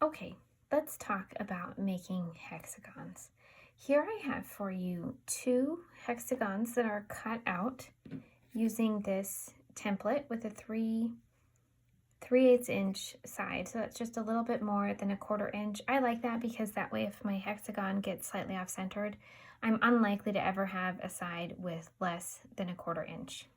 Okay, let's talk about making hexagons. Here I have for you 2 hexagons that are cut out using this template with a 3/8 inch side. So that's just a little bit more than a 1/4 inch. I like that because that way if my hexagon gets slightly off centered, I'm unlikely to ever have a side with less than a 1/4 inch.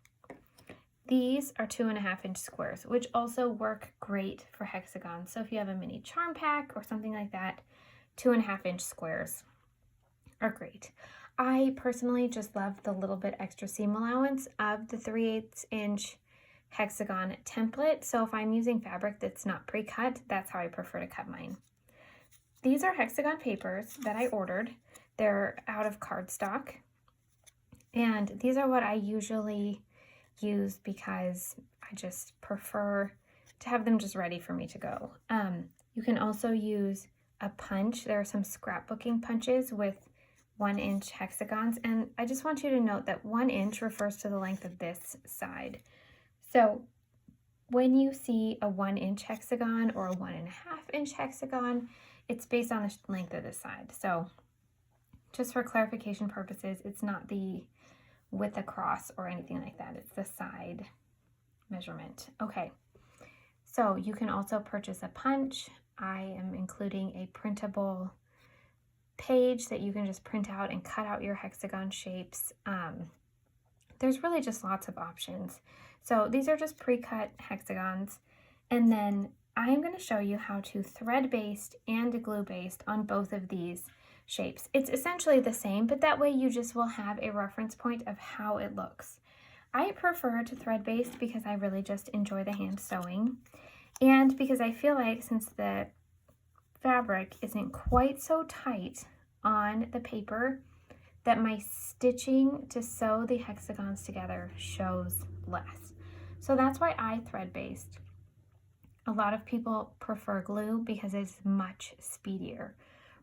These are 2.5 inch squares, which also work great for hexagons. So if you have a mini charm pack or something like that, 2.5 inch squares are great. I personally just love the little bit extra seam allowance of the 3/8 inch hexagon template. So if I'm using fabric that's not pre-cut, that's how I prefer to cut mine. These are hexagon papers that I ordered. They're out of cardstock. And these are what I usually use because I just prefer to have them just ready for me to go. You can also use a punch. There are some scrapbooking punches with 1 inch hexagons, and I just want you to note that 1 inch refers to the length of this side. So when you see a 1 inch hexagon or a 1.5 inch hexagon, it's based on the length of the side. So just for clarification purposes, it's not the width across or anything like that. It's the side measurement. Okay, so you can also purchase a punch. I am including a printable page that you can just print out and cut out your hexagon shapes. There's really just lots of options. So these are just pre-cut hexagons. And then I'm going to show you how to thread based and glue based on both of these shapes. It's essentially the same, but that way you just will have a reference point of how it looks. I prefer to thread based because I really just enjoy the hand sewing, and because I feel like since the fabric isn't quite so tight on the paper, that my stitching to sew the hexagons together shows less. So that's why I thread based. A lot of people prefer glue because it's much speedier.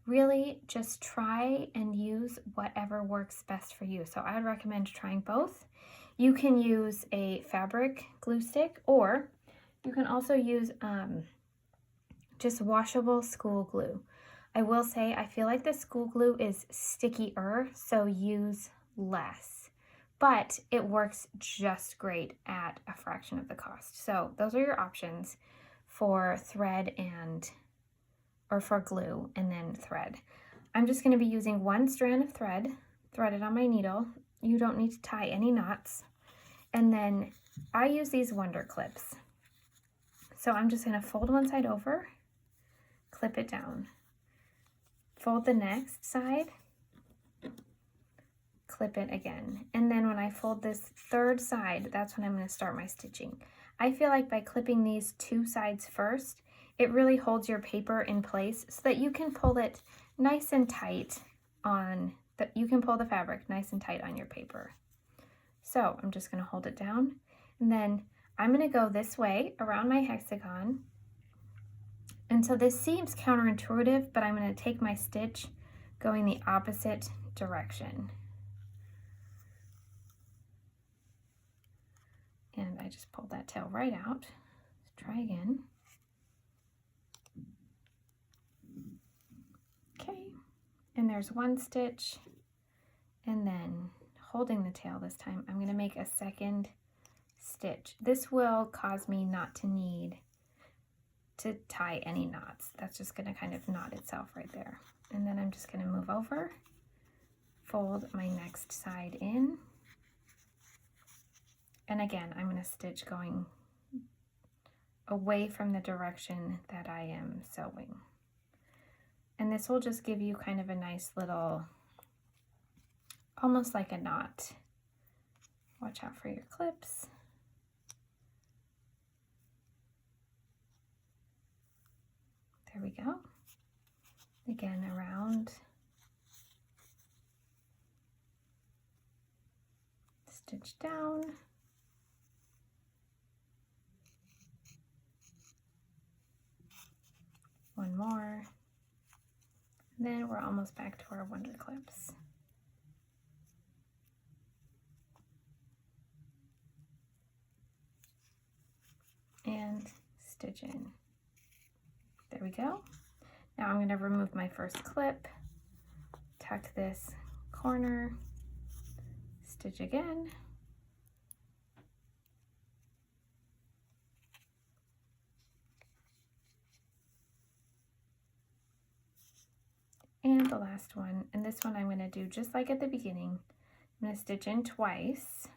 Really just try and use whatever works best for you. So I would recommend trying both. You can use a fabric glue stick, or you can also use just washable school glue. I will say I feel like the school glue is stickier, so use less, but it works just great at a fraction of the cost. So those are your options for thread or for glue and then thread. I'm just going to be using 1 strand of thread, threaded on my needle. You don't need to tie any knots. And then I use these Wonder Clips. So I'm just going to fold one side over, clip it down. Fold the next side, clip it again. And then when I fold this third side, that's when I'm going to start my stitching. I feel like by clipping these 2 sides first, it really holds your paper in place so that you can pull it nice and tight you can pull the fabric nice and tight on your paper. So I'm just going to hold it down, and then I'm going to go this way around my hexagon. And so this seems counterintuitive, but I'm going to take my stitch going the opposite direction. And I just pulled that tail right out. Let's try again. Okay, and there's 1 stitch, and then holding the tail this time, I'm going to make a second stitch. This will cause me not to need to tie any knots. That's just going to kind of knot itself right there. And then I'm just going to move over, fold my next side in, and again I'm going to stitch going away from the direction that I am sewing. And this will just give you kind of a nice little, almost like a knot. Watch out for your clips. There we go. Again, around, stitch down, one more, and then we're almost back to our Wonder Clips. And stitch in. There we go. Now I'm going to remove my first clip, tuck this corner, stitch again, and the last one. And this one I'm going to do just like at the beginning. I'm going to stitch in twice.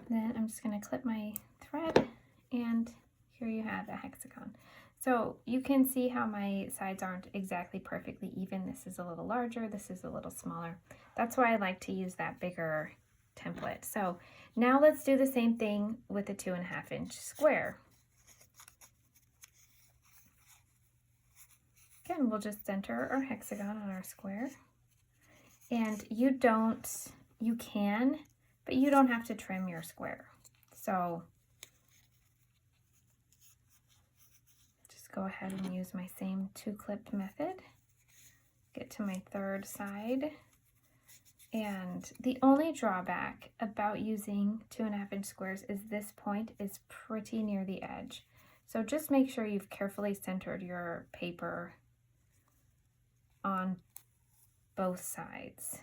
Then I'm just going to clip my thread, and here you have a hexagon. So you can see how my sides aren't exactly perfectly even. This is a little larger, this is a little smaller. That's why I like to use that bigger template. So now let's do the same thing with a 2.5 inch square. Again, we'll just center our hexagon on our square. And you can, but you don't have to trim your square. So just go ahead and use my same 2-clipped method. Get to my third side. And the only drawback about using 2.5 inch squares is this point is pretty near the edge. So just make sure you've carefully centered your paper on both sides.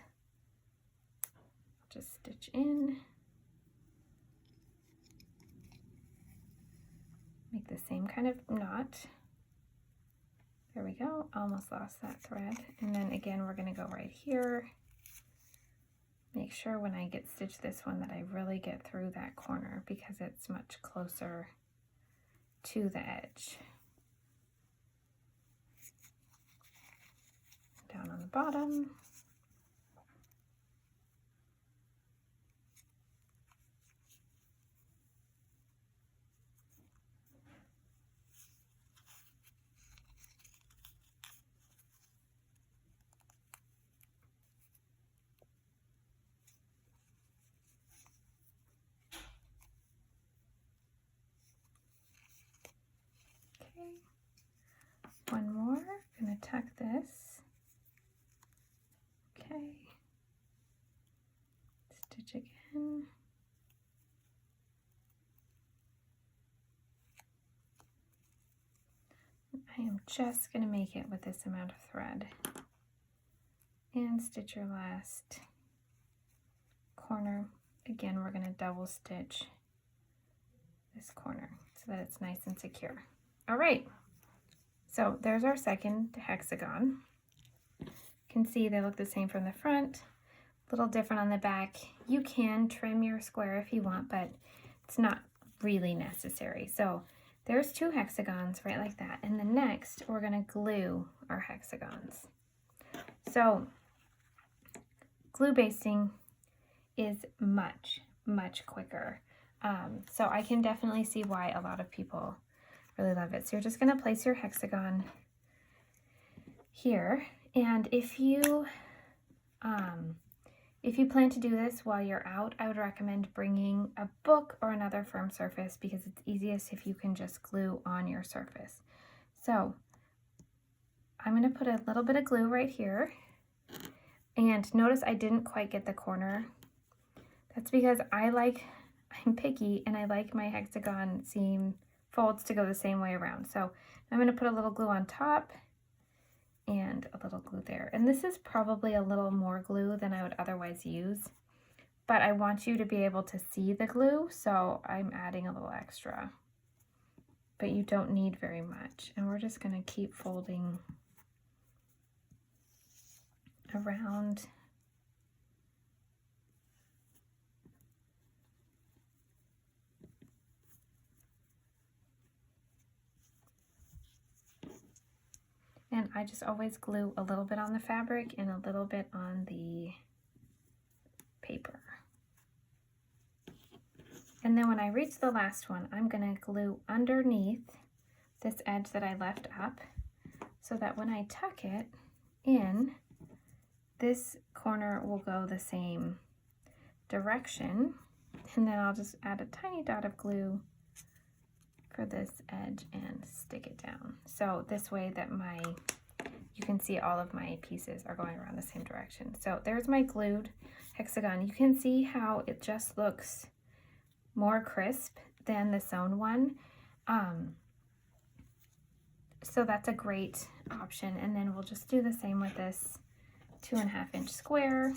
Just stitch in. Make the same kind of knot. There we go, almost lost that thread. And then again, we're gonna go right here. Make sure when I get stitched this one that I really get through that corner because it's much closer to the edge. Down on the bottom. Okay, one more, I'm gonna tuck this. Okay, stitch again. I am just gonna make it with this amount of thread. And stitch your last corner. Again, we're gonna double stitch this corner so that it's nice and secure. All right, so there's our second hexagon. You can see they look the same from the front, a little different on the back. You can trim your square if you want, but it's not really necessary. So there's 2 hexagons right like that. And then next, we're gonna glue our hexagons. So glue basting is much, much quicker. So I can definitely see why a lot of people really love it. So you're just gonna place your hexagon here. And if you plan to do this while you're out, I would recommend bringing a book or another firm surface because it's easiest if you can just glue on your surface. So I'm gonna put a little bit of glue right here. And notice I didn't quite get the corner. That's because I'm picky and I like my hexagon seam folds to go the same way around. So I'm going to put a little glue on top and a little glue there. And this is probably a little more glue than I would otherwise use, but I want you to be able to see the glue, so I'm adding a little extra. But you don't need very much. And we're just going to keep folding around. And I just always glue a little bit on the fabric and a little bit on the paper. And then when I reach the last one, I'm gonna glue underneath this edge that I left up so that when I tuck it in, this corner will go the same direction. And then I'll just add a tiny dot of glue for this edge and stick it down. So this way that my you can see all of my pieces are going around the same direction. So there's my glued hexagon. You can see how it just looks more crisp than the sewn one. So that's a great option. And then we'll just do the same with this 2.5 inch square.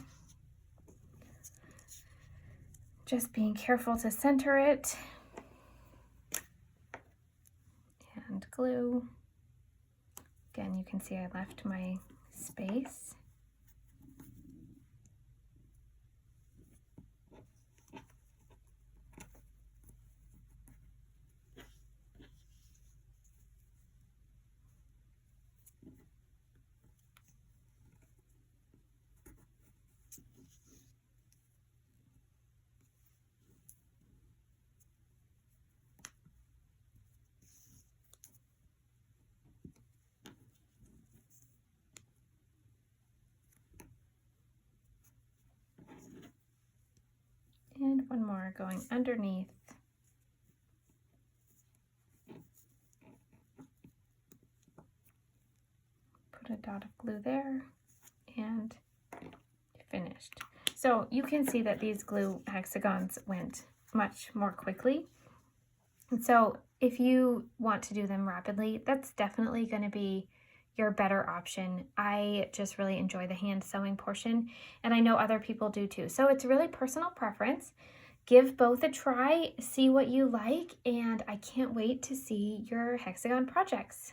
Just being careful to center it. And glue. Again, you can see I left my space. And one more going underneath. Put a dot of glue there and finished. So you can see that these glue hexagons went much more quickly. And so if you want to do them rapidly, that's definitely going to be your better option. I just really enjoy the hand sewing portion, and I know other people do too. So it's really personal preference. Give both a try, see what you like, and I can't wait to see your hexagon projects.